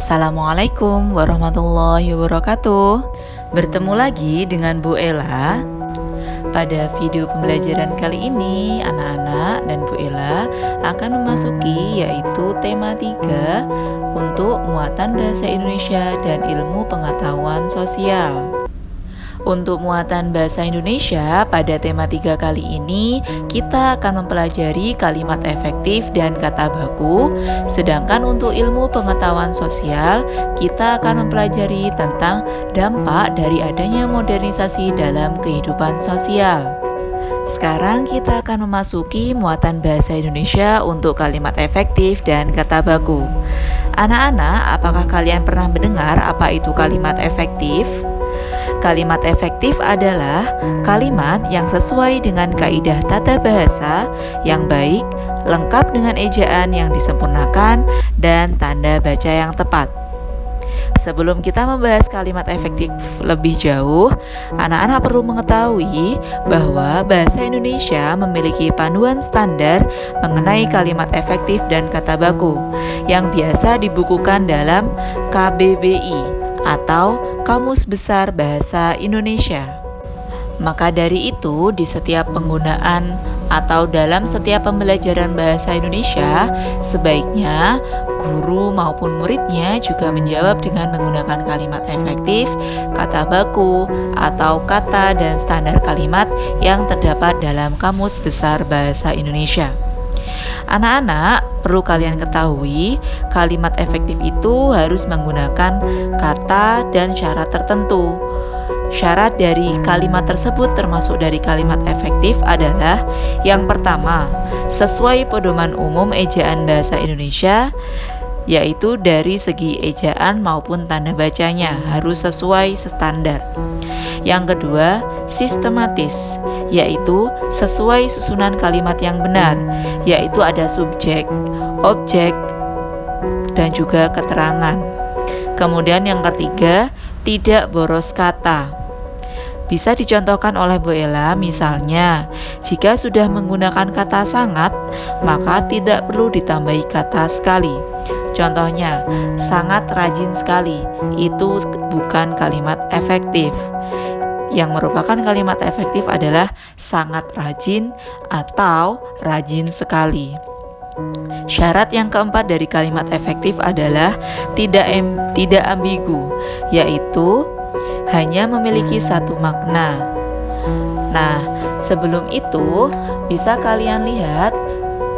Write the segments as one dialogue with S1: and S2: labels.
S1: Assalamualaikum warahmatullahi wabarakatuh. Bertemu lagi dengan Bu Ella. Pada video pembelajaran kali ini, anak-anak dan Bu Ella akan memasuki yaitu tema 3 untuk muatan bahasa Indonesia dan ilmu pengetahuan sosial. Untuk muatan bahasa Indonesia pada tema 3 kali ini, kita akan mempelajari kalimat efektif dan kata baku. Sedangkan untuk ilmu pengetahuan sosial, kita akan mempelajari tentang dampak dari adanya modernisasi dalam kehidupan sosial. Sekarang kita akan memasuki muatan bahasa Indonesia untuk kalimat efektif dan kata baku. Anak-anak, apakah kalian pernah mendengar apa itu kalimat efektif? Kalimat efektif adalah kalimat yang sesuai dengan kaidah tata bahasa yang baik, lengkap dengan ejaan yang disempurnakan, dan tanda baca yang tepat. Sebelum kita membahas kalimat efektif lebih jauh, anak-anak perlu mengetahui bahwa bahasa Indonesia memiliki panduan standar mengenai kalimat efektif dan kata baku yang biasa dibukukan dalam KBBI atau Kamus Besar Bahasa Indonesia. Maka dari itu, di setiap penggunaan atau dalam setiap pembelajaran bahasa Indonesia, sebaiknya guru maupun muridnya juga menjawab dengan menggunakan kalimat efektif, kata baku, atau kata dan standar kalimat yang terdapat dalam Kamus Besar Bahasa Indonesia. Anak-anak, perlu kalian ketahui, kalimat efektif itu harus menggunakan kata dan syarat tertentu. Syarat dari kalimat tersebut termasuk dari kalimat efektif adalah yang pertama, sesuai pedoman umum ejaan bahasa Indonesia, yaitu dari segi ejaan maupun tanda bacanya harus sesuai standar. Yang kedua, sistematis, yaitu sesuai susunan kalimat yang benar, yaitu ada subjek, objek, dan juga keterangan. Kemudian yang ketiga, tidak boros kata. Bisa dicontohkan oleh Bu Ella, misalnya, jika sudah menggunakan kata sangat, maka tidak perlu ditambahi kata sekali. Contohnya, sangat rajin sekali, itu bukan kalimat efektif. Yang merupakan kalimat efektif adalah sangat rajin atau rajin sekali. Syarat yang keempat dari kalimat efektif adalah tidak ambigu, yaitu hanya memiliki satu makna. Nah, sebelum itu bisa kalian lihat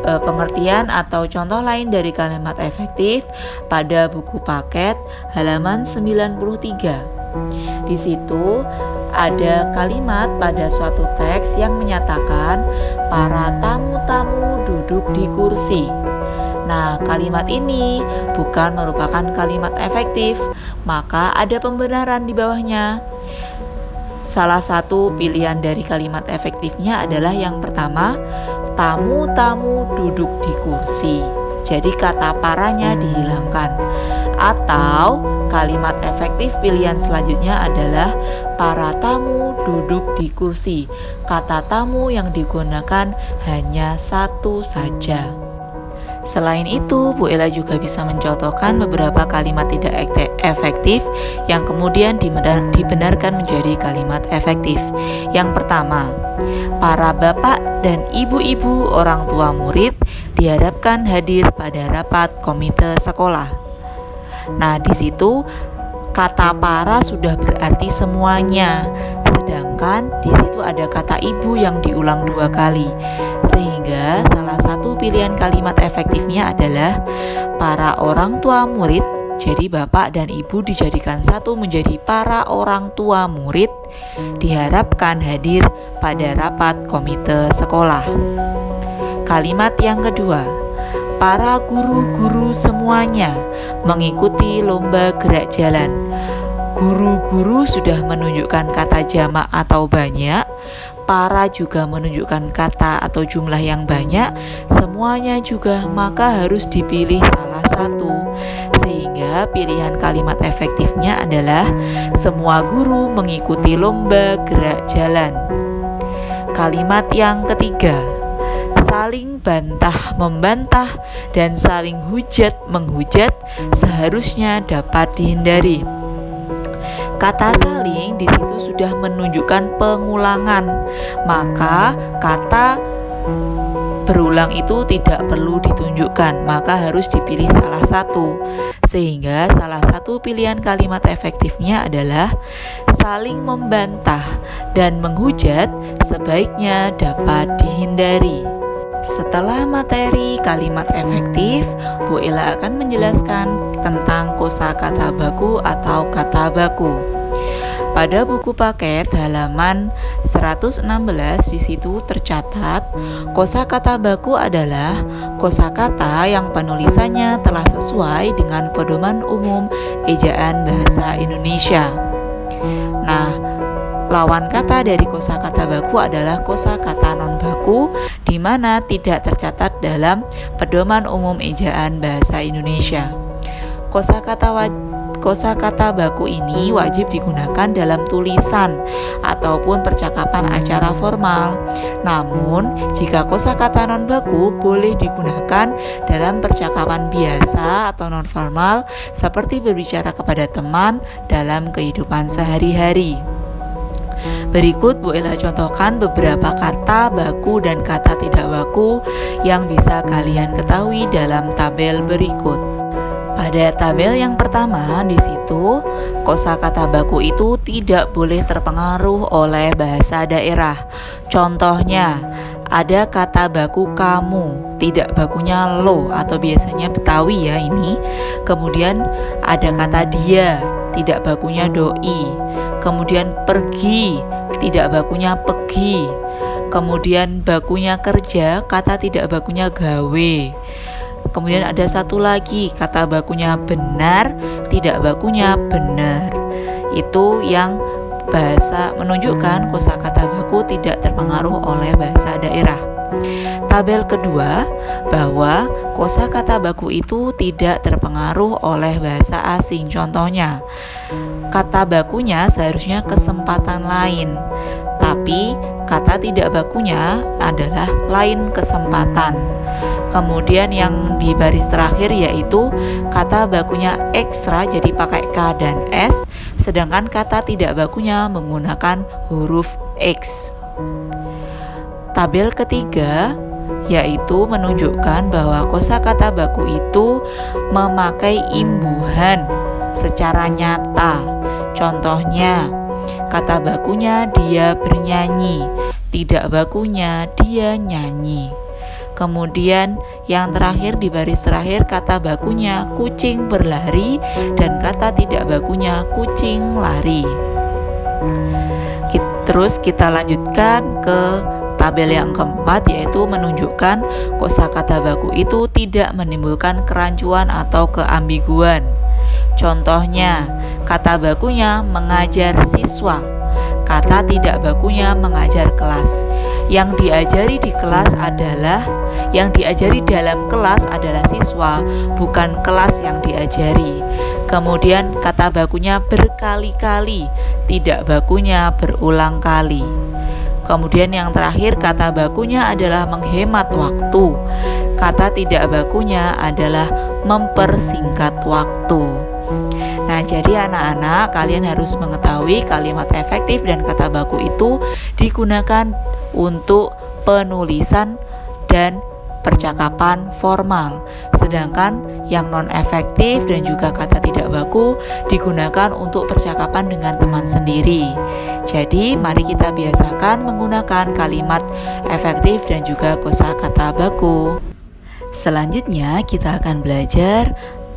S1: pengertian atau contoh lain dari kalimat efektif pada buku paket halaman 93. Di situ ada kalimat pada suatu teks yang menyatakan para tamu-tamu duduk di kursi. Nah, kalimat ini bukan merupakan kalimat efektif, maka ada pembenaran di bawahnya. Salah satu pilihan dari kalimat efektifnya adalah yang pertama, tamu-tamu duduk di kursi. Jadi kata paranya dihilangkan. Atau kalimat efektif pilihan selanjutnya adalah para tamu duduk di kursi. Kata tamu yang digunakan hanya satu saja. Selain itu, Bu Ella juga bisa mencontohkan beberapa kalimat tidak efektif yang kemudian dibenarkan menjadi kalimat efektif. Yang pertama, para bapak dan ibu-ibu orang tua murid diharapkan hadir pada rapat komite sekolah. Nah, di situ kata para sudah berarti semuanya, sedangkan di situ ada kata ibu yang diulang 2 kali. Sehingga salah satu pilihan kalimat efektifnya adalah para orang tua murid. Jadi bapak dan ibu dijadikan satu menjadi para orang tua murid diharapkan hadir pada rapat komite sekolah. Kalimat yang kedua, para guru-guru semuanya mengikuti lomba gerak jalan. Guru-guru sudah menunjukkan kata jamak atau banyak, para juga menunjukkan kata atau jumlah yang banyak, semuanya juga, maka harus dipilih salah satu. Sehingga pilihan kalimat efektifnya adalah semua guru mengikuti lomba gerak jalan. Kalimat yang ketiga, saling bantah membantah, dan saling hujat menghujat seharusnya dapat dihindari. Kata saling di situ sudah menunjukkan pengulangan, maka kata berulang itu tidak perlu ditunjukkan, maka harus dipilih salah satu. Sehingga salah satu pilihan kalimat efektifnya adalah saling membantah dan menghujat sebaiknya dapat dihindari. Setelah materi kalimat efektif, Bu Ella akan menjelaskan tentang kosakata baku atau kata baku. Pada buku paket halaman 116 di situ tercatat, kosakata baku adalah kosakata yang penulisannya telah sesuai dengan pedoman umum ejaan bahasa Indonesia. Nah, lawan kata dari kosakata baku adalah kosakata non baku, di mana tidak tercatat dalam pedoman umum ejaan bahasa Indonesia. Kosakata baku ini wajib digunakan dalam tulisan ataupun percakapan acara formal. Namun, jika kosakata non baku boleh digunakan dalam percakapan biasa atau non formal seperti berbicara kepada teman dalam kehidupan sehari-hari. Berikut Bu Ella contohkan beberapa kata baku dan kata tidak baku yang bisa kalian ketahui dalam tabel berikut. Pada tabel yang pertama di situ, kosakata baku itu tidak boleh terpengaruh oleh bahasa daerah. Contohnya, ada kata baku kamu, tidak bakunya lo atau biasanya Betawi ya ini. Kemudian ada kata dia, tidak bakunya doi. Kemudian pergi, tidak bakunya pegi. Kemudian bakunya kerja, kata tidak bakunya gawe. Kemudian ada satu lagi, kata bakunya benar, tidak bakunya benar. Itu yang bahasa menunjukkan kosakata baku tidak terpengaruh oleh bahasa daerah. Tabel kedua, bahwa kosakata baku itu tidak terpengaruh oleh bahasa asing. Contohnya, kata bakunya seharusnya kesempatan lain, tapi kata tidak bakunya adalah lain kesempatan. Kemudian yang di baris terakhir yaitu kata bakunya ekstra jadi pakai K dan S, sedangkan kata tidak bakunya menggunakan huruf X. Tabel ketiga yaitu menunjukkan bahwa kosakata baku itu memakai imbuhan secara nyata. Contohnya, kata bakunya dia bernyanyi, tidak bakunya dia nyanyi. Kemudian yang terakhir di baris terakhir kata bakunya kucing berlari dan kata tidak bakunya kucing lari. Terus kita lanjutkan ke tabel yang keempat yaitu menunjukkan kosakata baku itu tidak menimbulkan kerancuan atau keambiguan. Contohnya, kata bakunya mengajar siswa, kata tidak bakunya mengajar kelas. Yang diajari dalam kelas adalah siswa, bukan kelas yang diajari. Kemudian kata bakunya berkali-kali, tidak bakunya berulang kali. Kemudian yang terakhir kata bakunya adalah menghemat waktu, kata tidak bakunya adalah mempersingkat waktu. Nah, jadi anak-anak kalian harus mengetahui kalimat efektif dan kata baku itu digunakan untuk penulisan dan percakapan formal. Sedangkan yang non-efektif dan juga kata tidak baku digunakan untuk percakapan dengan teman sendiri. Jadi, mari kita biasakan menggunakan kalimat efektif dan juga kosakata baku. Selanjutnya, kita akan belajar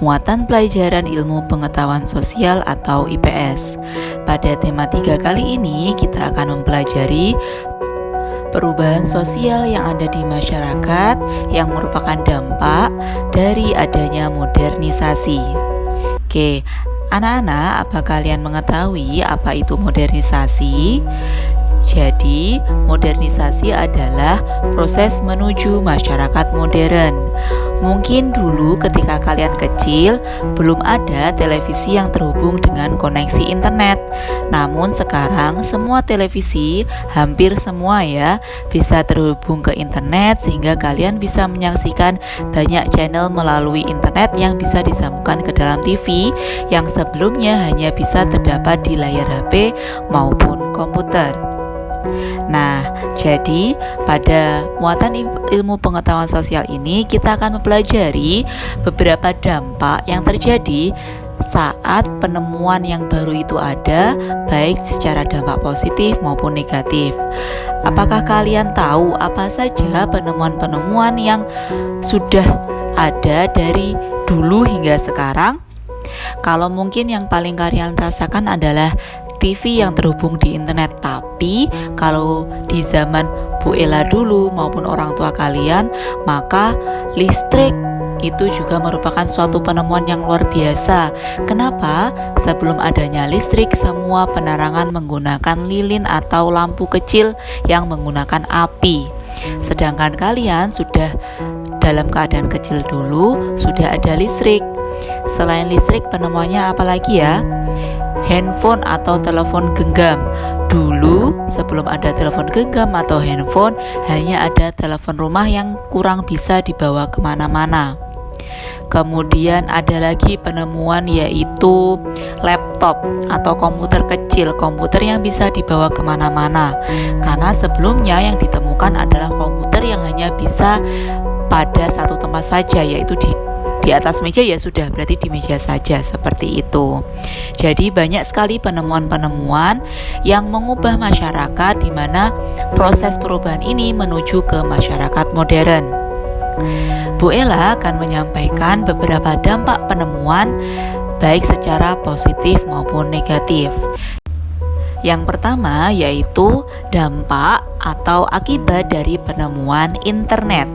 S1: muatan pelajaran ilmu pengetahuan sosial atau IPS. Pada tema 3 kali ini kita akan mempelajari perubahan sosial yang ada di masyarakat yang merupakan dampak dari adanya modernisasi. Oke, anak-anak, apa kalian mengetahui apa itu modernisasi? Jadi, modernisasi adalah proses menuju masyarakat modern. Mungkin dulu ketika kalian kecil belum ada televisi yang terhubung dengan koneksi internet. Namun sekarang semua televisi, hampir semua ya, bisa terhubung ke internet sehingga kalian bisa menyaksikan banyak channel melalui internet yang bisa disambungkan ke dalam TV yang sebelumnya hanya bisa terdapat di layar HP maupun komputer. Nah, jadi pada muatan ilmu pengetahuan sosial ini kita akan mempelajari beberapa dampak yang terjadi saat penemuan yang baru itu ada, baik secara dampak positif maupun negatif. Apakah kalian tahu apa saja penemuan-penemuan yang sudah ada dari dulu hingga sekarang? Kalau mungkin yang paling kalian rasakan adalah TV yang terhubung di internet. Tapi kalau di zaman Bu Ella dulu maupun orang tua kalian, maka listrik itu juga merupakan suatu penemuan yang luar biasa. Kenapa? Sebelum adanya listrik, semua penerangan menggunakan lilin atau lampu kecil yang menggunakan api. Sedangkan kalian sudah dalam keadaan kecil dulu, sudah ada listrik. Selain listrik, penemuannya apa lagi ya? Handphone atau telepon genggam. Dulu sebelum ada telepon genggam atau handphone, hanya ada telepon rumah yang kurang bisa dibawa kemana-mana. Kemudian ada lagi penemuan yaitu laptop atau komputer kecil, komputer yang bisa dibawa kemana-mana. Karena sebelumnya yang ditemukan adalah komputer yang hanya bisa pada satu tempat saja, yaitu di atas meja, ya sudah, berarti di meja saja, seperti itu. Jadi banyak sekali penemuan-penemuan yang mengubah masyarakat, di mana proses perubahan ini menuju ke masyarakat modern. Bu Ella akan menyampaikan beberapa dampak penemuan baik secara positif maupun negatif. Yang pertama yaitu dampak atau akibat dari penemuan internet.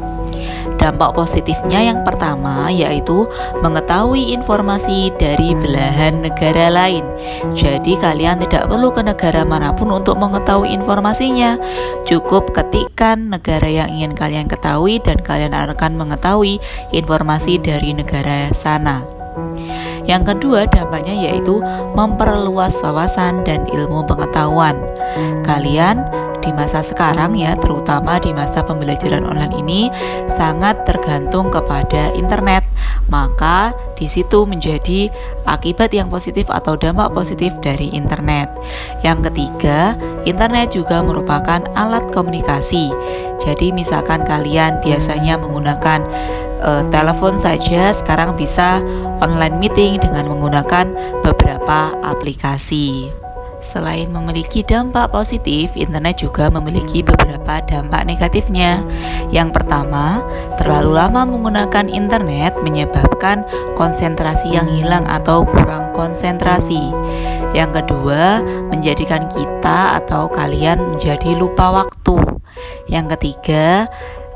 S1: Dampak positifnya yang pertama yaitu mengetahui informasi dari belahan negara lain. Jadi kalian tidak perlu ke negara manapun untuk mengetahui informasinya. Cukup ketikkan negara yang ingin kalian ketahui dan kalian akan mengetahui informasi dari negara sana. Yang kedua dampaknya yaitu memperluas wawasan dan ilmu pengetahuan. Kalian di masa sekarang ya, terutama di masa pembelajaran online ini sangat tergantung kepada internet. Maka di situ menjadi akibat yang positif atau dampak positif dari internet. Yang ketiga, internet juga merupakan alat komunikasi. Jadi misalkan kalian biasanya menggunakan telepon saja, sekarang bisa online meeting dengan menggunakan beberapa aplikasi. Selain memiliki dampak positif, internet juga memiliki beberapa dampak negatifnya. Yang pertama, terlalu lama menggunakan internet menyebabkan konsentrasi yang hilang atau kurang konsentrasi. Yang kedua, menjadikan kita atau kalian menjadi lupa waktu. Yang ketiga,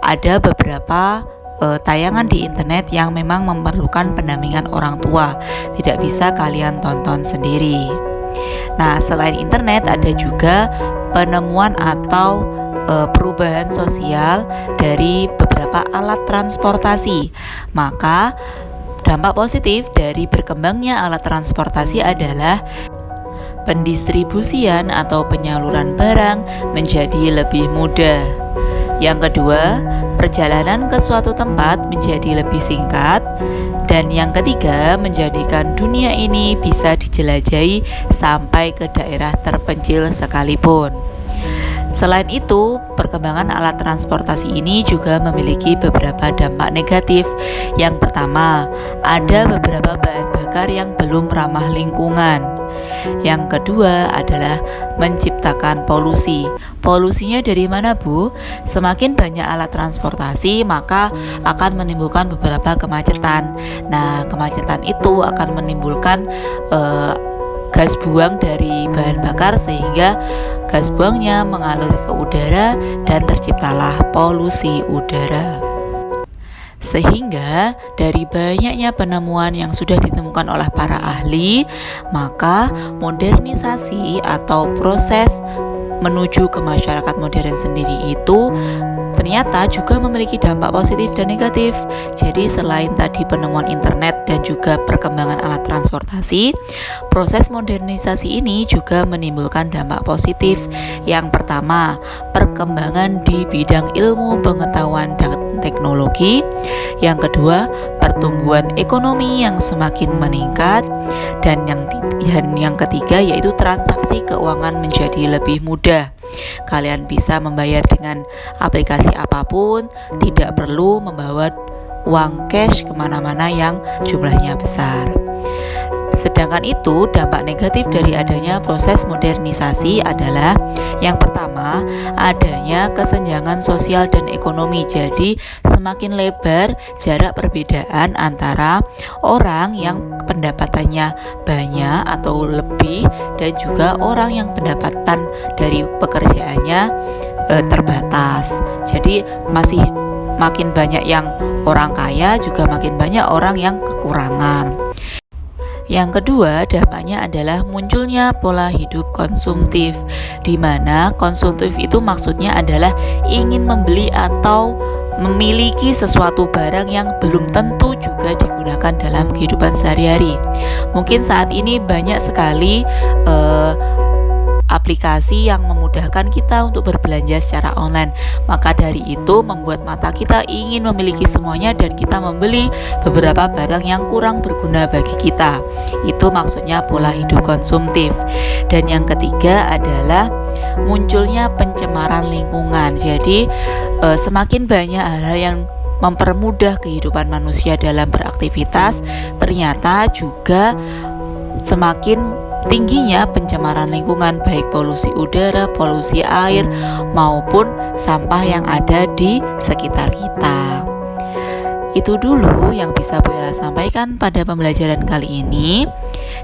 S1: ada beberapa tayangan di internet yang memang memerlukan pendampingan orang tua, tidak bisa kalian tonton sendiri. Nah, selain internet ada juga penemuan atau perubahan sosial dari beberapa alat transportasi. Maka dampak positif dari berkembangnya alat transportasi adalah pendistribusian atau penyaluran barang menjadi lebih mudah. Yang kedua, perjalanan ke suatu tempat menjadi lebih singkat. Dan yang ketiga, menjadikan dunia ini bisa dijelajahi sampai ke daerah terpencil sekalipun. Selain itu, perkembangan alat transportasi ini juga memiliki beberapa dampak negatif. Yang pertama, ada beberapa bahan bakar yang belum ramah lingkungan. Yang kedua adalah menciptakan polusi. Polusinya dari mana, Bu? Semakin banyak alat transportasi, maka akan menimbulkan beberapa kemacetan. Nah, kemacetan itu akan menimbulkan gas buang dari bahan bakar, sehingga gas buangnya mengalir ke udara dan terciptalah polusi udara. Sehingga dari banyaknya penemuan yang sudah ditemukan oleh para ahli, maka modernisasi atau proses menuju ke masyarakat modern sendiri itu ternyata juga memiliki dampak positif dan negatif. Jadi selain tadi penemuan internet dan juga perkembangan alat transportasi, proses modernisasi ini juga menimbulkan dampak positif. Yang pertama, perkembangan di bidang ilmu pengetahuan dan teknologi. Yang kedua, pertumbuhan ekonomi yang semakin meningkat. Dan yang ketiga yaitu transaksi keuangan menjadi lebih mudah. Kalian bisa membayar dengan aplikasi apapun, tidak perlu membawa uang cash kemana-mana yang jumlahnya besar. Sedangkan itu, dampak negatif dari adanya proses modernisasi adalah yang pertama, adanya kesenjangan sosial dan ekonomi. Jadi semakin lebar jarak perbedaan antara orang yang pendapatannya banyak atau lebih dan juga orang yang pendapatan dari pekerjaannya terbatas. Jadi masih makin banyak yang orang kaya, juga makin banyak orang yang kekurangan. Yang kedua, dampaknya adalah munculnya pola hidup konsumtif, di mana konsumtif itu maksudnya adalah ingin membeli atau memiliki sesuatu barang yang belum tentu juga digunakan dalam kehidupan sehari-hari. Mungkin saat ini banyak sekali aplikasi yang memudahkan kita untuk berbelanja secara online. Maka dari itu membuat mata kita ingin memiliki semuanya dan kita membeli beberapa barang yang kurang berguna bagi kita. Itu maksudnya pola hidup konsumtif. Dan yang ketiga adalah munculnya pencemaran lingkungan. Jadi semakin banyak hal-hal yang mempermudah kehidupan manusia dalam beraktivitas, ternyata juga semakin tingginya pencemaran lingkungan, baik polusi udara, polusi air, maupun sampah yang ada di sekitar kita. Itu dulu yang bisa Bu Ella sampaikan pada pembelajaran kali ini.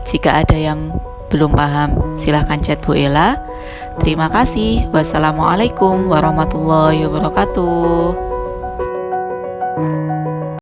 S1: Jika ada yang belum paham, silahkan chat Bu Ella. Terima kasih. Wassalamualaikum warahmatullahi wabarakatuh.